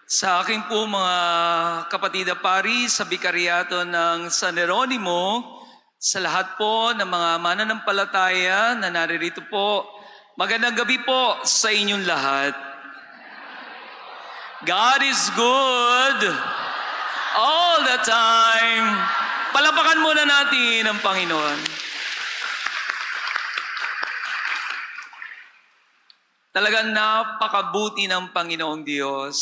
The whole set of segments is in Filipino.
Sa aking po mga kapatid na pari sa Bikaryato ng San Jeronimo, sa lahat po ng mga mananampalataya na naririto po, magandang gabi po sa inyong lahat. God is good all the time. Palapakan muna natin ang Panginoon. Talagang napakabuti ng Panginoong Diyos.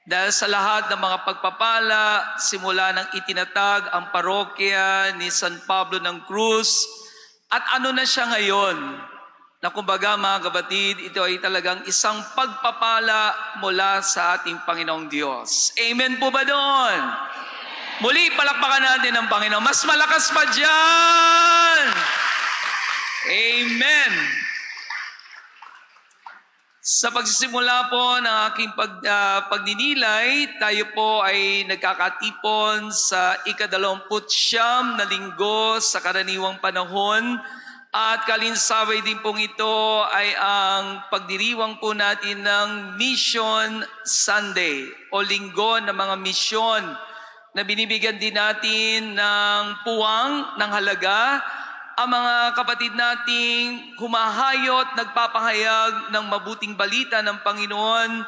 Dahil sa lahat ng mga pagpapala, simula ng itinatag ang parokya ni San Pablo ng Cruz, at ano na siya ngayon, na kumbaga mga kapatid, ito ay talagang isang pagpapala mula sa ating Panginoong Diyos. Amen po ba doon? Muli, palakpakan natin ang Panginoon. Mas malakas pa dyan! Amen! Sa pagsisimula po ng aking pagninilay, tayo po ay nagkakatipon sa ika-29 na linggo sa karaniwang panahon. At kalinsaway din pong ito ay ang pagdiriwang po natin ng Mission Sunday o linggo ng mga misyon na binibigyan din natin ng puwang, ng halaga, ang mga kapatid nating humahayot, nagpapahayag ng mabuting balita ng Panginoon,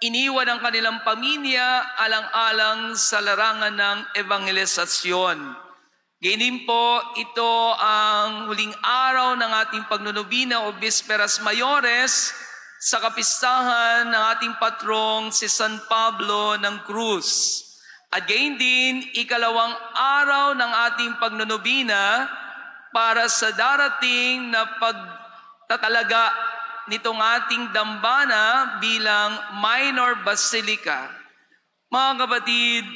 iniwan ang kanilang pamilya alang-alang sa larangan ng evangelisasyon. Ganyan po, ito ang huling araw ng ating pagnunubina o Bisperas Mayores sa kapistahan ng ating patrong si San Pablo ng Cruz. At gayon din, ikalawang araw ng ating pagnunubina para sa darating na pagtatalaga nitong ating dambana bilang minor basilica. Mga kapatid,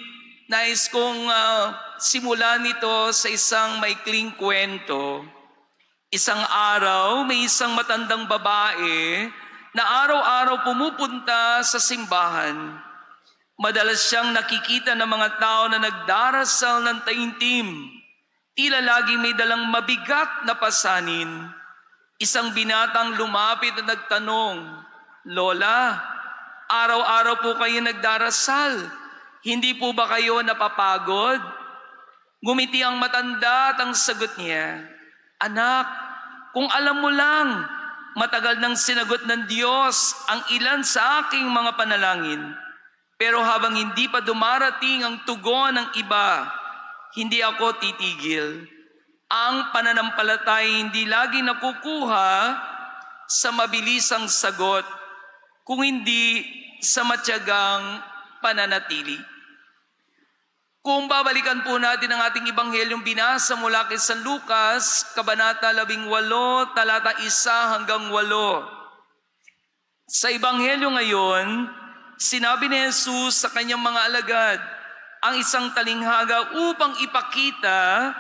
nais kong simulan ito sa isang maikling kwento. Isang araw, may isang matandang babae na araw-araw pumupunta sa simbahan. Madalas siyang nakikita ng mga tao na nagdarasal ng taimtim. Tila laging may dalang mabigat na pasanin. Isang binatang lumapit at nagtanong, "Lola, araw-araw po kayo nagdarasal. Hindi po ba kayo napapagod?" Ngumiti ang matanda at ang sagot niya, "Anak, kung alam mo lang, matagal nang sinagot ng Diyos ang ilan sa aking mga panalangin. Pero habang hindi pa dumarating ang tugon ng iba, hindi ako titigil. Ang pananampalataya hindi lagi nakukuha sa mabilisang sagot, kung hindi sa matyagang pananatili." Kung babalikan po natin ang ating Ebanghelyong binasa mula kay San Lucas, Kabanata 18, talata 1 hanggang 8. Sa Ebanghelyo ngayon, sinabi ni Jesus sa kanyang mga alagad ang isang talinghaga upang ipakita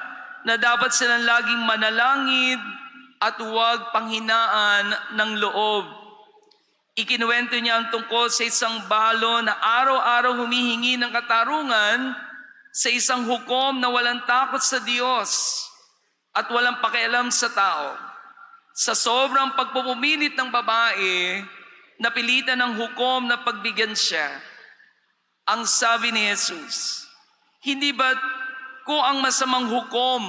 na dapat silang laging manalangin at huwag panghinaan ng loob. Ikinuwento niya ang tungkol sa isang balo na araw-araw humihingi ng katarungan sa isang hukom na walang takot sa Diyos at walang pakialam sa tao. Sa sobrang pagpupumilit ng babae, napilitan ng hukom na pagbigyan siya. Ang sabi ni Jesus, "Hindi ba kung ang masamang hukom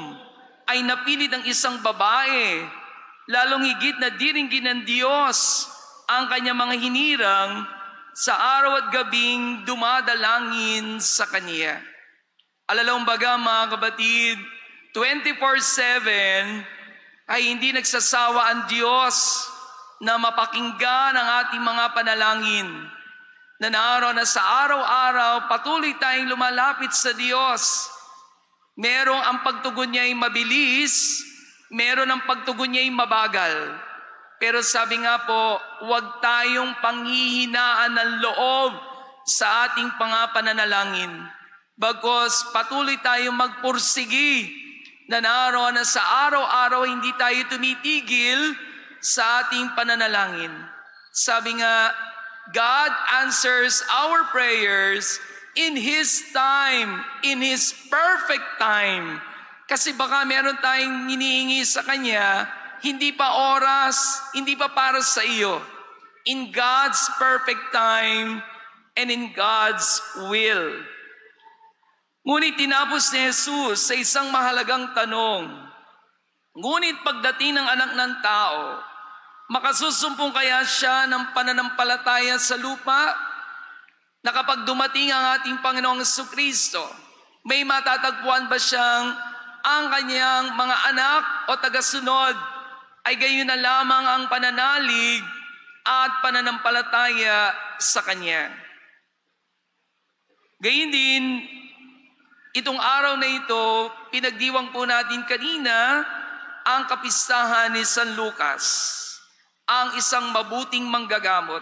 ay napilit ng isang babae, lalong higit na diringgin ng Diyos ang kanyang mga hinirang sa araw at gabing dumadalangin sa Kanya?" Alalawang baga mga kapatid, 24/7 ay hindi nagsasawa ang Diyos na mapakinggan ang ating mga panalangin. Na naroon na sa araw-araw, patuloy tayong lumalapit sa Diyos. Merong ang pagtugon niya ay mabilis, meron ang pagtugon niya ay mabagal. Pero sabi nga po, huwag tayong panghihinaan ng loob sa ating pananalangin. Bagkus patuloy tayong magpursigi na naroon na sa araw-araw hindi tayo tumitigil sa ating pananalangin. Sabi nga, God answers our prayers in His time, in His perfect time. Kasi baka meron tayong hinihingi sa Kanya, hindi pa oras, hindi pa para sa iyo. In God's perfect time, and in God's will. Ngunit tinapos ni Jesus sa isang mahalagang tanong, ngunit pagdating ng Anak ng Tao, makasusumpong kaya siya ng pananampalataya sa lupa? Na kapag dumating ang ating Panginoong Jesucristo, may matatagpuan ba siyang ang kanyang mga anak o tagasunod ay gayon na lamang ang pananalig at pananampalataya sa Kanya? Gayon din, itong araw na ito, pinagdiwang po natin kanina ang kapistahan ni San Lucas, ang isang mabuting manggagamot,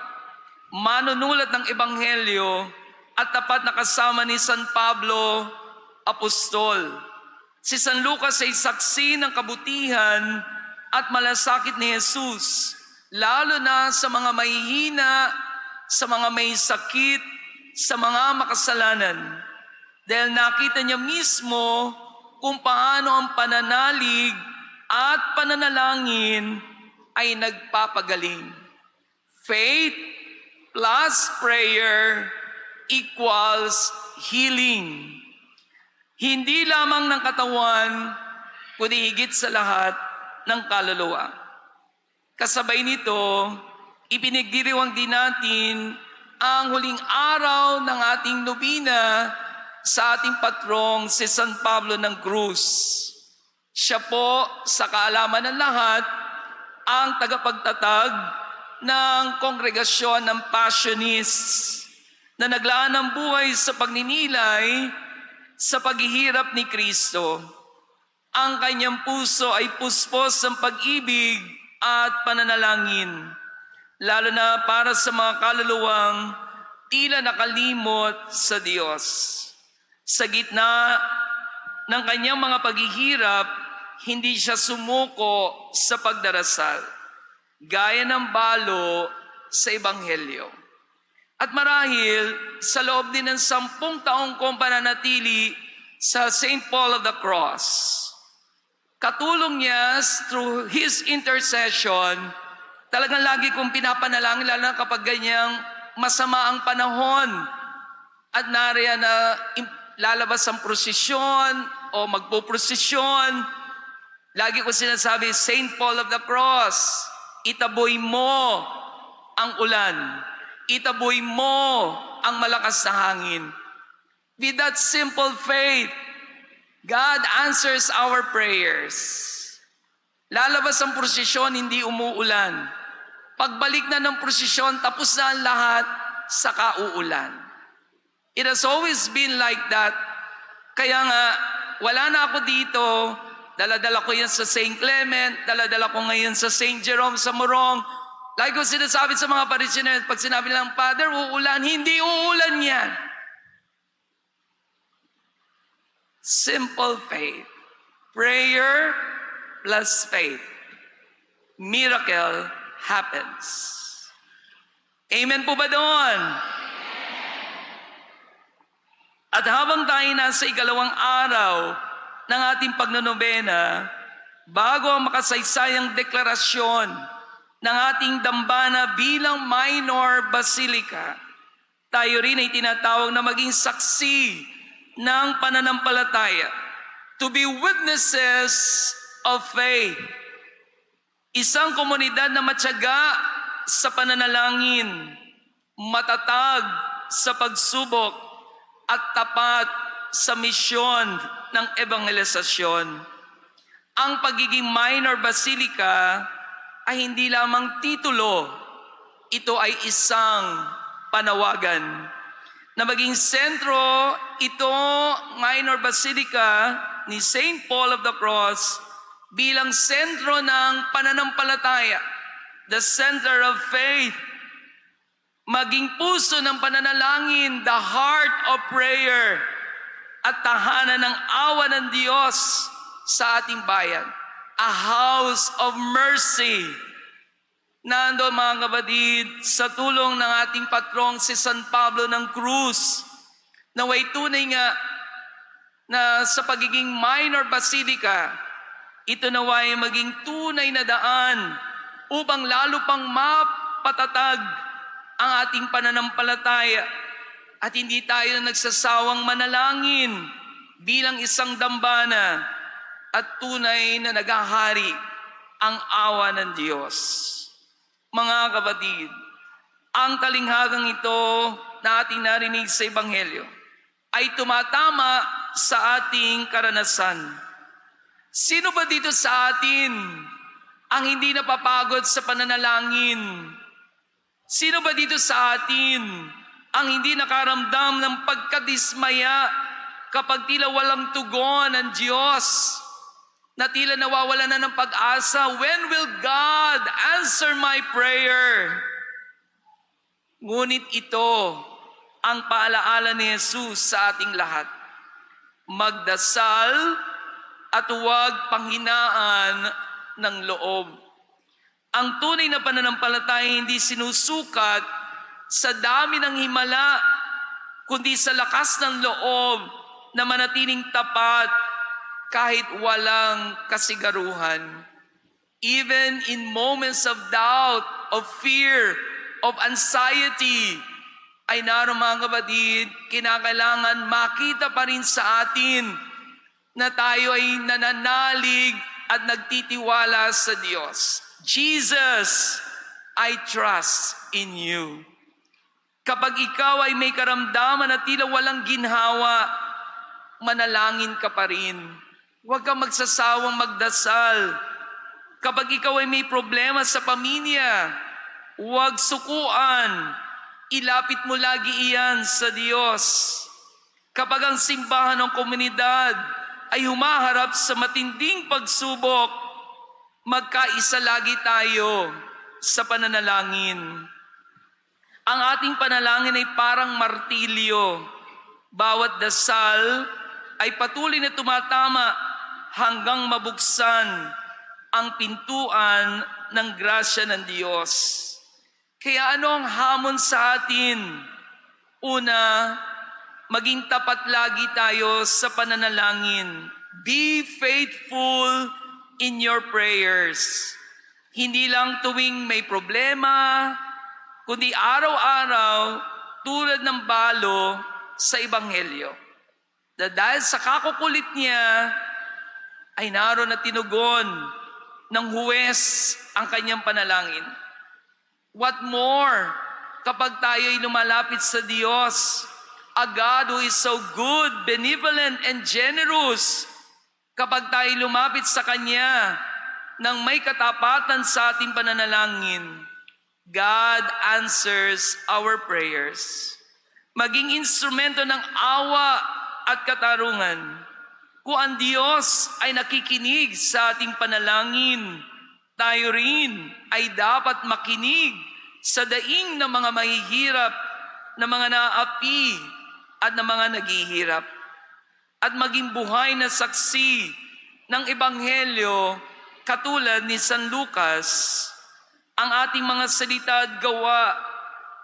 manunulat ng Ebanghelyo at tapat na kasama ni San Pablo, Apostol. Si San Lucas ay saksi ng kabutihan at malasakit ni Jesus, lalo na sa mga mahihina, sa mga may sakit, sa mga makasalanan. Dahil nakita niya mismo kung paano ang pananalig at pananalangin ay nagpapagaling. Faith plus prayer equals healing. Hindi lamang ng katawan, kundi higit sa lahat ng kaluluwa. Kasabay nito, ipinagdiriwang din natin ang huling araw ng ating nobina sa ating patrong si San Pablo ng Cruz. Siya po, sa kaalaman ng lahat, ang tagapagtatag ng kongregasyon ng Passionists na naglaan ng buhay sa pagninilay sa paghihirap ni Kristo. Ang kanyang puso ay puspos ng pag-ibig at pananalangin, lalo na para sa mga kaluluwang tila nakalimot sa Diyos. Sa gitna ng kanyang mga paghihirap, hindi siya sumuko sa pagdarasal, gaya ng balo sa Ebanghelyo. At marahil, sa loob din ng 10 taong kong pananatili sa St. Paul of the Cross, katulong niya through his intercession, talagang lagi kong pinapanalangin, lalo na kapag ganyang masama ang panahon at nariyan na lalabas ang prosesyon o magpo-prosesyon, lagi ko sinasabi, St. Paul of the Cross, itaboy mo ang ulan. Itaboy mo ang malakas na hangin. With that simple faith, God answers our prayers. Lalabas ang prosesyon, hindi umuulan. Pagbalik na ng prosesyon, tapos na ang lahat, saka uulan. It has always been like that. Kaya nga, wala na ako dito. Dala-dala ko yan sa St. Clement, dala-dala ko ngayon sa St. Jerome sa Morong. Like ko sinasabi sa mga parishioners, pag sinabi lang, Father, uulan, hindi uulan yan. Simple faith. Prayer plus faith. Miracle happens. Amen po ba doon? At habang tayo nasa ikalawang araw ng ating pagnonobena, bago ang makasaysayang deklarasyon ng ating dambana bilang minor basilica, tayo rin ay tinatawag na maging saksi ng pananampalataya, to be witnesses of faith. Isang komunidad na matyaga sa pananalangin, matatag sa pagsubok, at tapat sa misyon ng evangelisasyon. Ang pagiging minor basilica ay hindi lamang titulo, ito ay isang panawagan na maging sentro ito, minor basilica ni St. Paul of the Cross, bilang sentro ng pananampalataya, the center of faith, maging puso ng pananalangin, the heart of prayer, at tahanan ng awa ng Diyos sa ating bayan. A house of mercy. Nando mga kapatid, sa tulong ng ating patrong si San Pablo ng Cruz, naway tunay nga na sa pagiging minor basilica, ito naway maging tunay na daan upang lalo pang mapatatag ang ating pananampalataya At hindi tayo nagsasawang manalangin bilang isang dambana at tunay na naghahari ang awa ng Diyos. Mga kapatid, ang talinghagang ito na ating narinig sa Ebanghelyo ay tumatama sa ating karanasan. Sino ba dito sa atin ang hindi napapagod sa pananalangin? Sino ba dito sa atin ang hindi nakaramdam ng pagkadismaya kapag tila walang tugon ng Diyos? Na tila nawawala na ng pag-asa. When will God answer my prayer? Ngunit ito ang paalaala ni Jesus sa ating lahat. Magdasal at huwag panghinaan ng loob. Ang tunay na pananampalataya hindi sinusukat sa dami ng himala, kundi sa lakas ng loob na manatiling tapat kahit walang kasigaruhan. Even in moments of doubt, of fear, of anxiety, ay naroon mga kapatid, kinakailangan makita pa rin sa atin na tayo ay nananalig at nagtitiwala sa Diyos. Jesus, I trust in you. Kapag ikaw ay may karamdaman at tila walang ginhawa, manalangin ka pa rin. Huwag kang magsasawang magdasal. Kapag ikaw ay may problema sa pamilya, huwag sukuan. Ilapit mo lagi iyan sa Diyos. Kapag ang simbahan ng komunidad ay humaharap sa matinding pagsubok, magkaisa lagi tayo sa pananalangin. Ang ating panalangin ay parang martilyo. Bawat dasal ay patuloy na tumatama hanggang mabuksan ang pintuan ng grasya ng Diyos. Kaya ano ang hamon sa atin? Una, maging tapat lagi tayo sa pananalangin. Be faithful in your prayers. Hindi lang tuwing may problema, kundi araw-araw tulad ng balo sa Ebanghelyo. Dahil sa kakukulit niya, ay naroon na tinugon ng huwes ang kanyang panalangin. What more kapag tayo ay lumalapit sa Diyos, a God who is so good, benevolent, and generous, kapag tayo lumapit sa Kanya nang may katapatan sa ating pananalangin, God answers our prayers. Maging instrumento ng awa at katarungan. Kung ang Diyos ay nakikinig sa ating panalangin, tayo rin ay dapat makinig sa daing ng mga mahihirap, na mga naapi at na mga naghihirap. At maging buhay na saksi ng Ebanghelyo katulad ni San Lucas, ang ating mga salita at gawa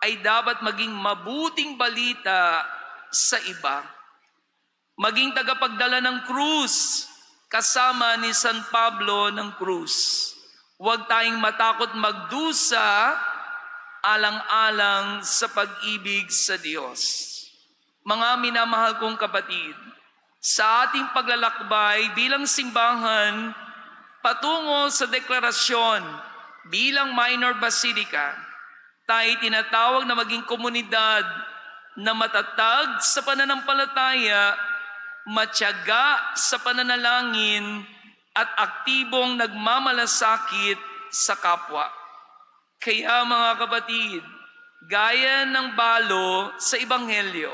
ay dapat maging mabuting balita sa iba. Maging tagapagdala ng krus kasama ni San Pablo ng krus. Huwag tayong matakot magdusa alang-alang sa pag-ibig sa Diyos. Mga minamahal kong kapatid, sa ating paglalakbay bilang simbahan patungo sa deklarasyon bilang minor basilica, tayo tinatawag na maging komunidad na matatag sa pananampalataya, matyaga sa pananalangin, at aktibong nagmamalasakit sa kapwa. Kaya mga kapatid, gaya ng balo sa Ebanghelyo,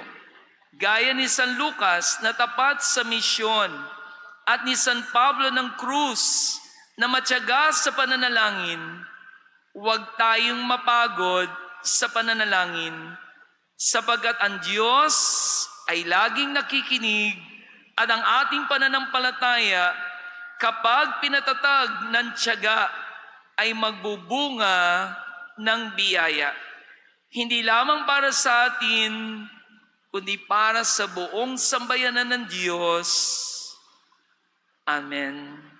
gaya ni San Lucas na tapat sa misyon, at ni San Pablo ng krus na matyaga sa pananalangin, huwag tayong mapagod sa pananalangin, sapagkat ang Diyos ay laging nakikinig at ang ating pananampalataya kapag pinatatag ng tiyaga ay magbubunga ng biyaya. Hindi lamang para sa atin, kundi para sa buong sambayanan ng Diyos. Amen.